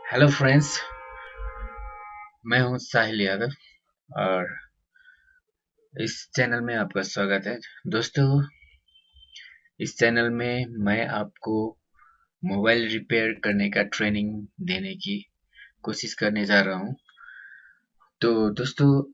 Hello friends. मैं हूं साहिल यादव और इस चैनल में आपका स्वागत है। दोस्तों, इस चैनल में मैं आपको मोबाइल रिपेयर करने का ट्रेनिंग देने की कोशिश करने जा रहा हूं। तो दोस्तों,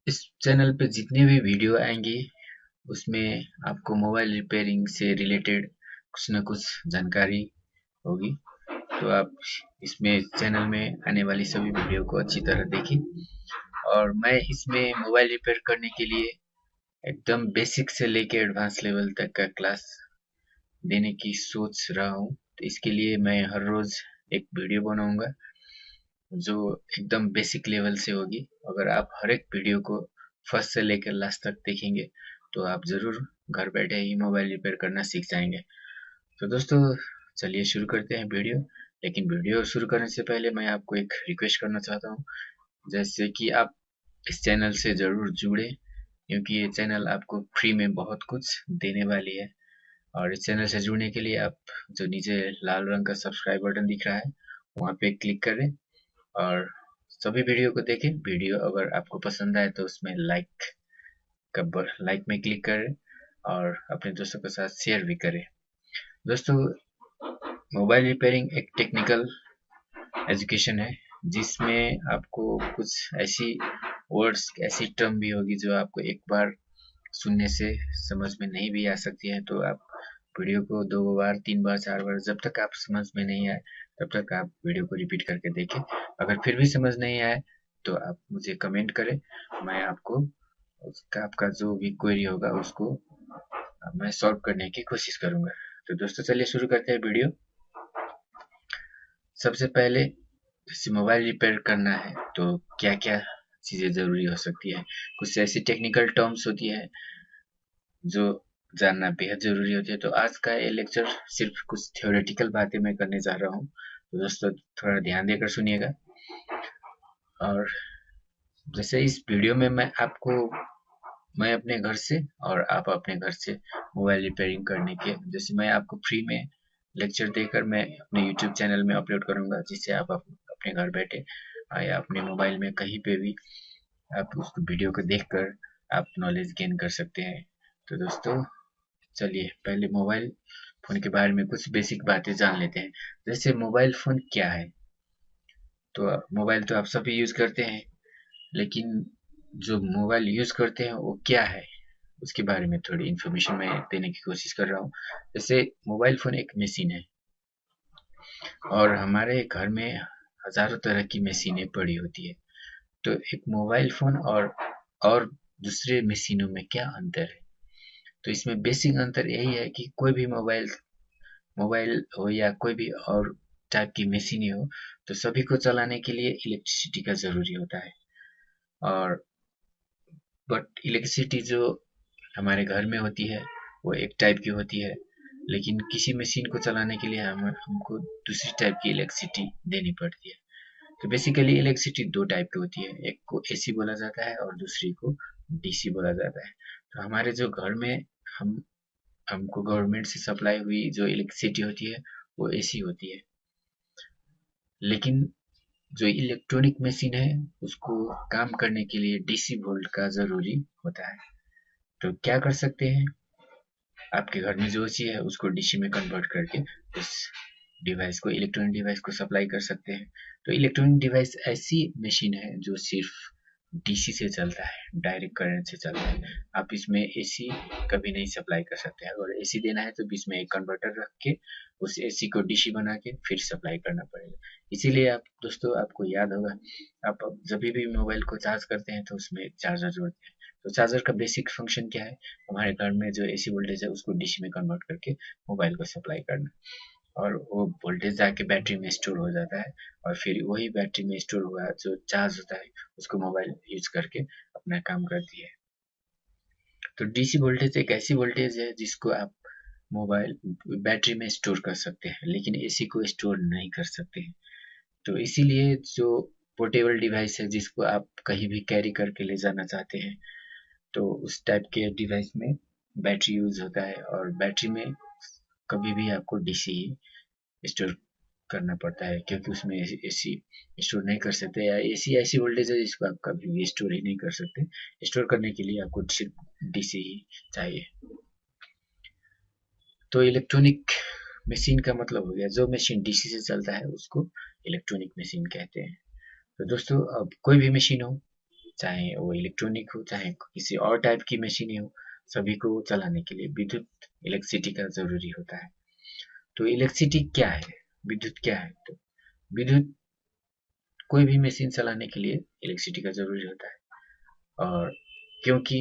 इस चैनल पे जितने भी वीडियो आएंगे उसमें आपको मोबाइल रिपेयरिंग से रिलेटेड कुछ न कुछ जानकारी होगी। तो आप इसमें चैनल में आने वाली सभी वीडियो को अच्छी तरह देखें। और मैं इसमें मोबाइल रिपेयर करने के लिए एकदम बेसिक से लेके एडवांस लेवल तक का क्लास देने की सोच रहा हूँ। तो इसके लिए मैं हर रोज एक वीडियो बनाऊंगा जो एकदम बेसिक लेवल से होगी। अगर आप हर एक वीडियो को फर्स्ट से लेकर लास्ट तक देखेंगे तो आप जरूर घर बैठे ही मोबाइल रिपेयर करना सीख जाएंगे। तो दोस्तों, चलिए शुरू करते हैं वीडियो। लेकिन वीडियो शुरू करने से पहले मैं आपको एक रिक्वेस्ट करना चाहता हूँ, जैसे कि आप इस चैनल से ज़रूर जुड़े, क्योंकि ये चैनल आपको फ्री में बहुत कुछ देने वाली है। और इस चैनल से जुड़ने के लिए आप जो नीचे लाल रंग का सब्सक्राइब बटन दिख रहा है वहाँ पे क्लिक करें और सभी वीडियो को देखें। वीडियो अगर आपको पसंद आए तो उसमें लाइक में क्लिक करें और अपने दोस्तों के साथ शेयर भी करें। दोस्तों, मोबाइल रिपेयरिंग एक टेक्निकल एजुकेशन है जिसमें आपको कुछ ऐसी वर्ड्स, ऐसी टर्म भी होगी जो आपको एक बार सुनने से समझ में नहीं भी आ सकती है। तो आप वीडियो को 2 बार, 3 बार, 4 बार, जब तक आप समझ में नहीं आए तब तक आप वीडियो को रिपीट करके देखें। अगर फिर भी समझ नहीं आए तो आप मुझे कमेंट करें। मैं आपको उसका, आपका जो भी क्वेरी होगा उसको मैं सॉल्व करने की कोशिश करूंगा। तो दोस्तों, चलिए शुरू करते हैं वीडियो। सबसे पहले, जैसे मोबाइल रिपेयर करना है तो क्या क्या चीज़ें ज़रूरी हो सकती है। कुछ ऐसी टेक्निकल टर्म्स होती है जो जानना बेहद ज़रूरी होती है। तो आज का ये लेक्चर सिर्फ कुछ थ्योरेटिकल बातें मैं करने जा रहा हूँ। तो दोस्तों, थोड़ा ध्यान देकर सुनिएगा। और जैसे इस वीडियो में मैं अपने घर से और आप अपने घर से मोबाइल रिपेयरिंग करने के, जैसे मैं आपको फ्री में लेक्चर देकर मैं अपने यूट्यूब चैनल में अपलोड करूंगा, जिससे आप अपने घर बैठे या अपने मोबाइल में कहीं पे भी आप उस वीडियो को देखकर आप नॉलेज गेन कर सकते हैं। तो दोस्तों, चलिए पहले मोबाइल फ़ोन के बारे में कुछ बेसिक बातें जान लेते हैं। जैसे मोबाइल फ़ोन क्या है? तो मोबाइल तो आप सभी यूज़ करते हैं, लेकिन जो मोबाइल यूज़ करते हैं वो क्या है? उसके बारे में थोड़ी इन्फॉर्मेशन मैं देने की कोशिश कर रहा हूँ। जैसे मोबाइल फ़ोन एक मशीन है और हमारे घर में हज़ारों तरह की मशीनें पड़ी होती है। तो एक मोबाइल फ़ोन और दूसरे मशीनों में क्या अंतर है? तो इसमें बेसिक अंतर यही है कि कोई भी मोबाइल मोबाइल हो या कोई भी और टाइप की मशीनें हो, तो सभी को चलाने के लिए इलेक्ट्रिसिटी का ज़रूरी होता है। और बट इलेक्ट्रिसिटी जो हमारे घर में होती है वो एक टाइप की होती है, लेकिन किसी मशीन को चलाने के लिए हमको दूसरी टाइप की इलेक्ट्रिसिटी देनी पड़ती है। तो बेसिकली इलेक्ट्रिसिटी दो टाइप की होती है, एक को एसी बोला जाता है और दूसरी को डीसी बोला जाता है। तो हमारे जो घर में हम हमको गवर्नमेंट से सप्लाई हुई जो इलेक्ट्रिसिटी होती है वो एसी होती है। लेकिन जो इलेक्ट्रॉनिक मशीन है उसको काम करने के लिए डीसी वोल्ट का ज़रूरी होता है। तो क्या कर सकते हैं, आपके घर में जो एसी है उसको डीसी में कन्वर्ट करके उस डिवाइस को, इलेक्ट्रॉनिक डिवाइस को सप्लाई कर सकते हैं। तो इलेक्ट्रॉनिक डिवाइस ऐसी मशीन है जो सिर्फ डीसी से चलता है, डायरेक्ट करंट से चलता है। आप इसमें एसी कभी नहीं सप्लाई कर सकते हैं। अगर एसी देना है तो बीच में एक कन्वर्टर रख के उस एसी को डीसी बना के फिर सप्लाई करना पड़ेगा। इसीलिए आप दोस्तों, आपको याद होगा, आप जब भी मोबाइल को चार्ज करते हैं तो उसमें चार्जर जोड़ते हैं। तो चार्जर का बेसिक फंक्शन क्या है? हमारे घर में जो एसी वोल्टेज है उसको डीसी में कन्वर्ट करके मोबाइल को सप्लाई करना, और वो वोल्टेज जाके बैटरी में स्टोर हो जाता है और फिर वही बैटरी में स्टोर हुआ जो चार्ज होता है उसको मोबाइल यूज करके अपना काम करती है। तो डीसी वोल्टेज एक ऐसी वोल्टेज है जिसको आप मोबाइल बैटरी में स्टोर कर सकते हैं, लेकिन एसी को स्टोर नहीं कर सकते हैं। तो इसीलिए जो पोर्टेबल डिवाइस है जिसको आप कहीं भी कैरी करके ले जाना चाहते हैं, तो उस टाइप के डिवाइस में बैटरी यूज होता है और बैटरी में कभी भी आपको डीसी स्टोर करना पड़ता है, क्योंकि उसमें एसी स्टोर नहीं कर सकते, या एसी ऐसी वोल्टेज है जिसको आप कभी भी स्टोर ही नहीं कर सकते। स्टोर करने के लिए आपको सिर्फ डीसी ही चाहिए। तो इलेक्ट्रॉनिक मशीन का मतलब हो गया, जो मशीन डीसी से चलता है उसको इलेक्ट्रॉनिक मशीन कहते हैं। तो दोस्तों, अब कोई भी मशीन हो, चाहे वो इलेक्ट्रॉनिक हो चाहे किसी और टाइप की मशीन हो, सभी को चलाने के लिए विद्युत इलेक्ट्रिसिटी का जरूरी होता है। तो इलेक्ट्रिसिटी क्या है, विद्युत क्या है? तो विद्युत कोई भी मशीन चलाने के लिए इलेक्ट्रिसिटी का जरूरी होता है, और क्योंकि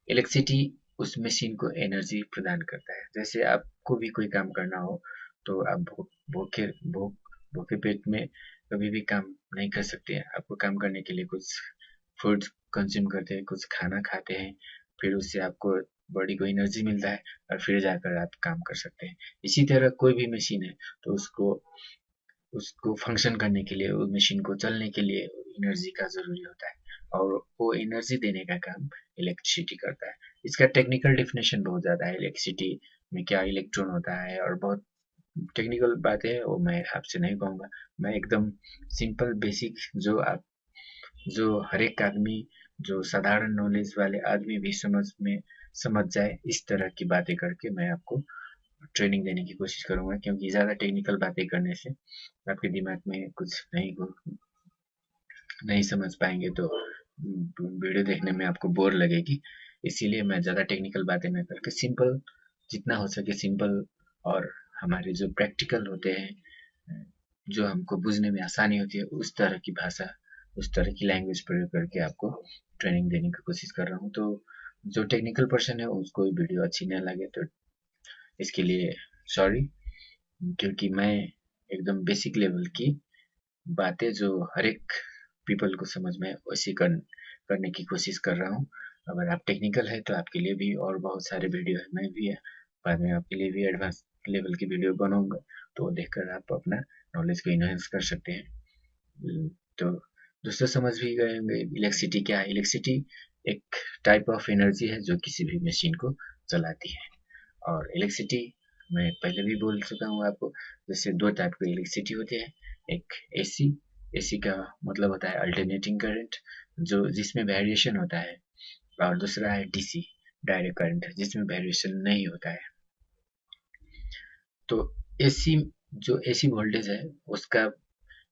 इलेक्ट्रिसिटी उस मशीन को एनर्जी प्रदान करता है। जैसे आपको भी कोई काम करना हो, तो आप भूखे भूखे पेट में कभी भी काम नहीं कर सकते हैं। आपको काम करने के लिए कुछ फूड कंज्यूम करते हैं, कुछ खाना खाते हैं, फिर उससे आपको बॉडी को एनर्जी मिलता है, और फिर जाकर आप काम कर सकते हैं। इसी तरह कोई भी मशीन है, तो उसको उसको फंक्शन करने के लिए, उस मशीन को चलने के लिए एनर्जी का जरूरी होता है, और वो एनर्जी देने का काम इलेक्ट्रिसिटी करता है। इसका टेक्निकल डिफिनेशन बहुत ज़्यादा है, इलेक्ट्रिसिटी में क्या इलेक्ट्रॉन होता है, और बहुत टेक्निकल बातें हैं, वो मैं आपसे नहीं कहूँगा। मैं एकदम सिंपल बेसिक, जो हर एक आदमी, जो साधारण नॉलेज वाले आदमी भी समझ जाए, इस तरह की बातें करके मैं आपको ट्रेनिंग देने की कोशिश करूंगा, क्योंकि ज़्यादा टेक्निकल बातें करने से आपके दिमाग में कुछ नहीं समझ पाएंगे, तो वीडियो देखने में आपको बोर लगेगी। इसीलिए मैं ज़्यादा टेक्निकल बातें न करके सिंपल, जितना हो सके सिंपल, और हमारे जो प्रैक्टिकल होते हैं, जो हमको बुझने में आसानी होती है, उस तरह की भाषा, उस तरह की लैंग्वेज प्रयोग करके आपको ट्रेनिंग देने की कोशिश कर रहा हूँ। तो जो टेक्निकल पर्सन है उसको वीडियो अच्छी न लगे तो इसके लिए सॉरी, क्योंकि मैं एकदम बेसिक लेवल की बातें जो हर एक पीपल को समझ में वैसी करने की कोशिश कर रहा हूँ। अगर आप टेक्निकल है तो आपके लिए भी और बहुत सारे वीडियो है, मैं भी बाद में आपके लिए भी एडवांस लेवल की वीडियो बनाऊंगा, तो देखकर आप अपना नॉलेज को इनहेंस कर सकते हैं। तो दोस्तों, समझ भी गए होंगे इलेक्ट्रिसिटी क्या है। इलेक्ट्रिसिटी एक टाइप ऑफ एनर्जी है जो किसी भी मशीन को चलाती है। और इलेक्ट्रिसिटी मैं पहले भी बोल चुका हूँ आपको, जैसे दो टाइप की इलेक्ट्रिसिटी होती है। एक एसी, एसी का मतलब होता है अल्टरनेटिंग करंट, जो जिसमें वेरिएशन होता है, और दूसरा है डीसी, डायरेक्ट करंट, जिसमें वेरिएशन नहीं होता है। तो एसी, जो एसी वोल्टेज है, उसका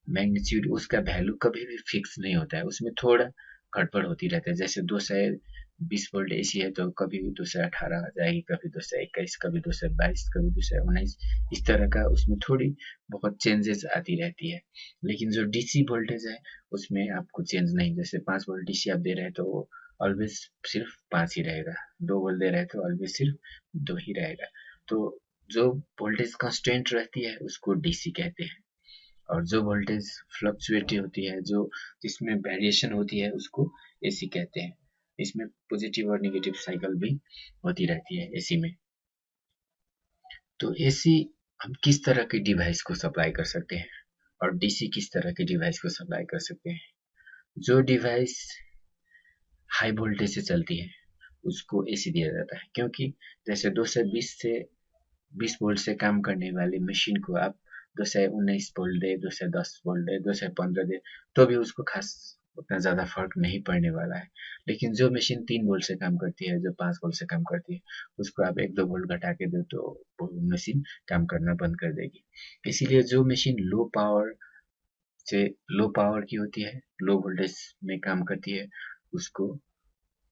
मैग्नीट्यूड, उसका वैल्यू कभी भी फिक्स नहीं होता है, उसमें थोड़ा गड़बड़ होती रहता है। जैसे 220 वोल्ट एसी है, तो कभी 218 आ जाएगी, कभी 221, कभी 222, कभी 219, इस तरह का उसमें थोड़ी बहुत चेंजेस आती रहती है। लेकिन जो डीसी वोल्टेज है, उसमें आपको चेंज नहीं, जैसे 5 वोल्ट डीसी आप दे रहे हैं, तो वो ऑलवेज सिर्फ 5 ही रहेगा। 2 वोल्ट दे रहे हैं तो ऑलवेज सिर्फ 2 ही रहेगा। तो जो वोल्टेज कांस्टेंट रहती है उसको डीसी कहते हैं, और जो वोल्टेज फ्लक्चुएट होती है, जो जिसमें वेरिएशन होती है, उसको एसी कहते हैं। इसमें पॉजिटिव और नेगेटिव साइकिल भी होती रहती है एसी में। तो एसी हम किस तरह के डिवाइस को सप्लाई कर सकते हैं, और डीसी किस तरह के डिवाइस को सप्लाई कर सकते हैं? जो डिवाइस हाई वोल्टेज से चलती है उसको एसी दिया जाता है, क्योंकि जैसे 220 वोल्ट से काम करने वाली मशीन को आप 219 वोल्ट दे, 210 वोल्ट दे, 215 दे, तो भी उसको खास उतना ज़्यादा फर्क नहीं पड़ने वाला है। लेकिन जो मशीन 3 वोल्ट से काम करती है, जो 5 वोल्ट से काम करती है, उसको आप 1-2 वोल्ट घटा के दो, तो वो मशीन काम करना बंद कर देगी। इसीलिए जो मशीन से लो पावर की होती है, लो वोल्टेज में काम करती है, उसको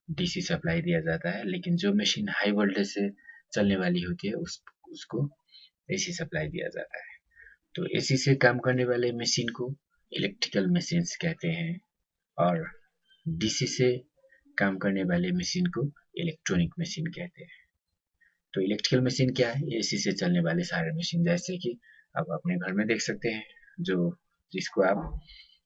डीसी सप्लाई दिया जाता है। लेकिन जो मशीन हाई वोल्टेज से चलने वाली होती है, उसको एसी सप्लाई दिया जाता है। तो एसी से काम करने वाले मशीन को इलेक्ट्रिकल मशीन्स कहते हैं, और डीसी से काम करने वाले मशीन को इलेक्ट्रॉनिक मशीन कहते हैं। तो इलेक्ट्रिकल मशीन क्या है? एसी से चलने वाले सारे मशीन, जैसे कि आप अपने घर में देख सकते हैं, जो जिसको आप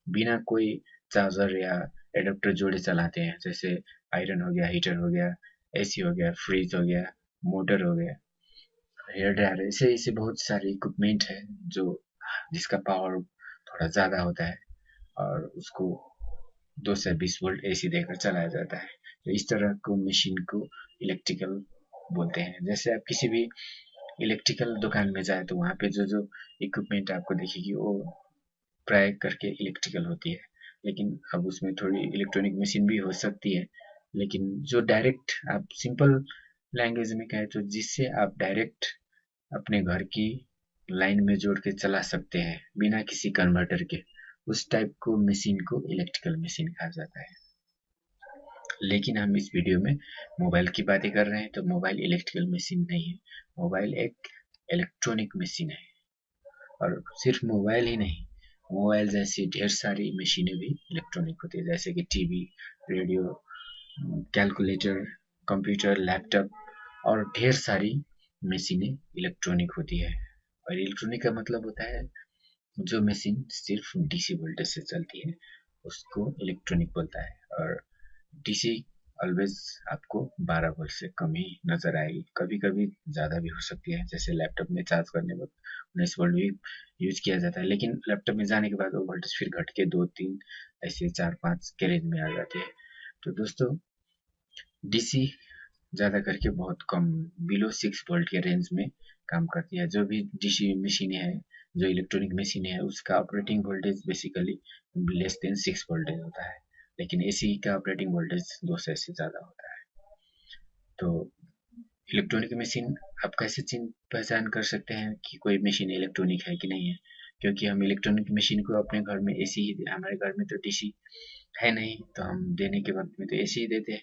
बिना कोई चार्जर या एडाप्टर जोड़े चलाते हैं, जैसे आयरन हो गया, हीटर हो गया, एसी हो गया, फ्रिज हो गया, मोटर हो गया, हेयर ड्रायर, ऐसे ऐसे बहुत सारे इक्विपमेंट है जो जिसका पावर थोड़ा ज़्यादा होता है, और उसको 220 वोल्ट एसी देकर चलाया जाता है। तो इस तरह को मशीन को इलेक्ट्रिकल बोलते हैं। जैसे आप किसी भी इलेक्ट्रिकल दुकान में जाए तो वहाँ पे जो जो इक्विपमेंट आपको दिखेगी वो प्राय करके इलेक्ट्रिकल होती है, लेकिन अब उसमें थोड़ी इलेक्ट्रॉनिक मशीन भी हो सकती है। लेकिन जो डायरेक्ट आप सिंपल लैंग्वेज में कहें तो जिससे आप डायरेक्ट अपने घर की लाइन में जोड़ के चला सकते हैं बिना किसी कन्वर्टर के, उस टाइप को मशीन को इलेक्ट्रिकल मशीन कहा जाता है। लेकिन हम इस वीडियो में मोबाइल की बातें कर रहे हैं, तो मोबाइल इलेक्ट्रिकल मशीन नहीं है, मोबाइल एक इलेक्ट्रॉनिक मशीन है। और सिर्फ मोबाइल ही नहीं, मोबाइल जैसी ढेर सारी मशीनें भी इलेक्ट्रॉनिक होती है, जैसे कि TV, radio, calculator, computer, laptop और ढेर सारी मशीनें इलेक्ट्रॉनिक होती है। और इलेक्ट्रॉनिक का मतलब होता है जो मशीन सिर्फ डीसी वोल्टेज से चलती है उसको इलेक्ट्रॉनिक बोलता है। और डीसी ऑलवेज आपको 12 वोल्ट से कम ही नजर आएगी, कभी कभी ज़्यादा भी हो सकती है, जैसे लैपटॉप में चार्ज करने वक्त 19 वोल्ट भी यूज किया जाता है, लेकिन लैपटॉप में जाने के बाद वो वोल्टेज फिर घट के 2 3 ऐसे 4 5 के रेंज में आ जाती है। तो दोस्तों डीसी ज़्यादा करके बहुत कम, बिलो 6 वोल्ट के रेंज में काम करती है। जो भी डीसी मशीनें हैं, जो इलेक्ट्रॉनिक मशीनें हैं, उसका operating voltage basically less than 6 voltage होता है, लेकिन एसी का ऑपरेटिंग वोल्टेज 200 से ज़्यादा होता है। तो इलेक्ट्रॉनिक मशीन आप कैसे पहचान कर सकते हैं कि कोई मशीन इलेक्ट्रॉनिक है कि नहीं है? क्योंकि हम इलेक्ट्रॉनिक मशीन को अपने घर में एसी ही, हमारे घर में तो डीसी है नहीं, तो हम देने के वक्त में तो एसी ही देते हैं।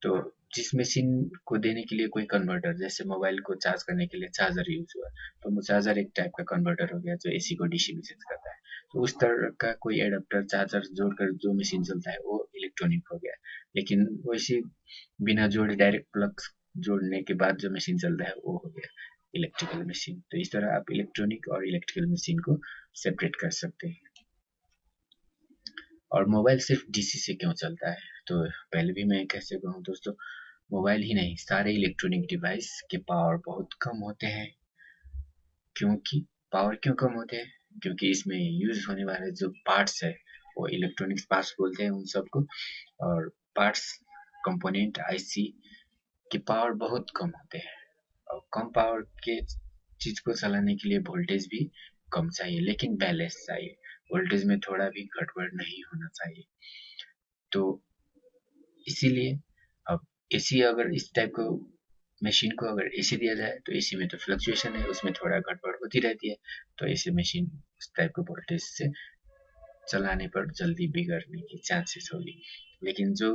तो जिस मशीन को देने के लिए कोई कन्वर्टर, जैसे मोबाइल को चार्ज करने के लिए चार्जर यूज हुआ, तो वो चार्जर एक टाइप का कन्वर्टर हो गया जो एसी को डीसी में चेंज करता है। तो उस तरह का कोई एडाप्टर चार्जर जोड़कर जो मशीन चलता है वो इलेक्ट्रॉनिक हो गया। लेकिन वैसे बिना जोड़े डायरेक्ट प्लग जोड़ने के बाद जो मशीन चलता है वो हो गया इलेक्ट्रिकल मशीन। तो इस तरह आप इलेक्ट्रॉनिक और इलेक्ट्रिकल मशीन को सेपरेट कर सकते हैं। और मोबाइल सिर्फ डीसी से क्यों चलता है? तो पहले भी मैं कैसे कहूँ दोस्तों, मोबाइल ही नहीं, सारे इलेक्ट्रॉनिक डिवाइस के पावर बहुत कम होते हैं। क्योंकि पावर क्यों कम होते हैं? क्योंकि इसमें यूज होने वाले जो पार्ट्स है वो इलेक्ट्रॉनिक्स पार्ट्स बोलते हैं उन सबको। और पार्ट्स, कंपोनेंट, आईसी की पावर बहुत कम होते हैं। और कम पावर के चीज को चलाने के लिए वोल्टेज भी कम चाहिए, लेकिन बैलेंस चाहिए, वोल्टेज में थोड़ा भी गड़बड़ नहीं होना चाहिए। तो इसीलिए अब एसी, अगर इस टाइप को मशीन को अगर एसी दिया जाए तो एसी में तो फ्लक्चुएशन है, उसमें थोड़ा गड़बड़ होती रहती है, तो ऐसे मशीन उस टाइप को वोल्टेज से चलाने पर जल्दी बिगड़ने की चांसेस होगी। लेकिन जो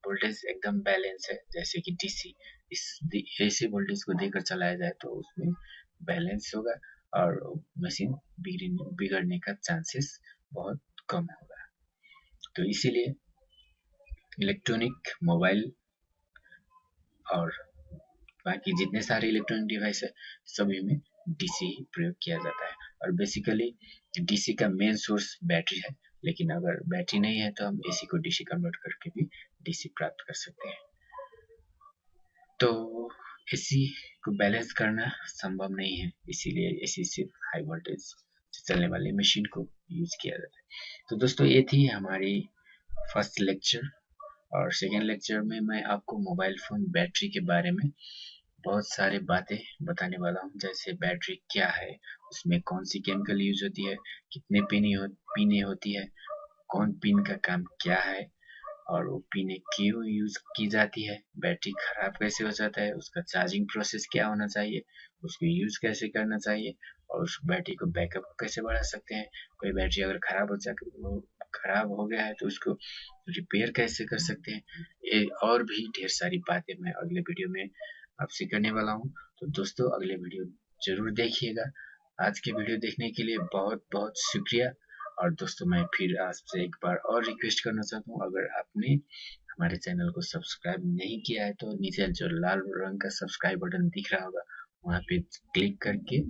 वोल्टेज एकदम बैलेंस है जैसे कि डीसी, इस एसी वोल्टेज को देकर चलाया जाए तो उसमें बैलेंस होगा और मशीन बिगड़ने का चांसेस बहुत कम होगा। तो इसीलिए इलेक्ट्रॉनिक मोबाइल और बाकी जितने सारे इलेक्ट्रॉनिक डिवाइस है सभी में डीसी ही प्रयोग किया जाता है। और बेसिकली डीसी का मेन सोर्स बैटरी है, लेकिन अगर बैटरी नहीं है तो हम एसी को डीसी कन्वर्ट करके भी डीसी प्राप्त कर सकते हैं। तो एसी को बैलेंस करना संभव नहीं है, इसीलिए एसी सिर्फ हाई वोल्टेज से चलने वाली मशीन को यूज किया जाता है। तो दोस्तों ये थी हमारी फर्स्ट लेक्चर। और सेकेंड लेक्चर में मैं आपको मोबाइल फोन बैटरी के बारे में बहुत सारी बातें बताने वाला हूँ, जैसे बैटरी क्या है, उसमें कौन सी केमिकल यूज होती है, कितने पीने होती है, कौन पिन का काम क्या है, और वो पीने क्यों यूज की जाती है, बैटरी खराब कैसे हो जाता है, उसका चार्जिंग प्रोसेस क्या होना चाहिए, उसको यूज कैसे करना चाहिए, और उस बैटरी को बैकअप कैसे बढ़ा सकते हैं। कोई बैटरी अगर खराब हो गया है तो उसको रिपेयर कैसे कर सकते हैं। ये और भी ढेर सारी बातें मैं अगले वीडियो में आपसे करने वाला हूँ। तो दोस्तों अगले वीडियो जरूर देखिएगा। आज के वीडियो देखने के लिए बहुत बहुत शुक्रिया। और दोस्तों मैं फिर आपसे एक बार और रिक्वेस्ट करना चाहता हूँ, अगर आपने हमारे चैनल को सब्सक्राइब नहीं किया है तो नीचे जो लाल रंग का सब्सक्राइब बटन दिख रहा होगा वहाँ पे क्लिक करके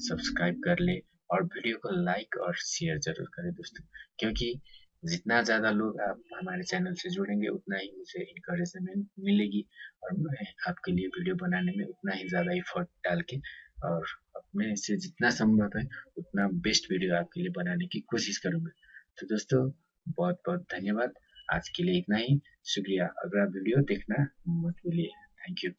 सब्सक्राइब कर ले, और वीडियो को लाइक और शेयर जरूर करें दोस्तों, क्योंकि जितना ज़्यादा लोग आप हमारे चैनल से जुड़ेंगे उतना ही मुझे इंकरेजमेंट मिलेगी, और मैं आपके लिए वीडियो बनाने में उतना ही ज़्यादा एफर्ट डाल के और अपने से जितना संभव है उतना बेस्ट वीडियो आपके लिए बनाने की कोशिश करूंगा। तो दोस्तों बहुत बहुत धन्यवाद। आज के लिए इतना ही, शुक्रिया। अगला वीडियो देखना मत भूलिए। Thank you.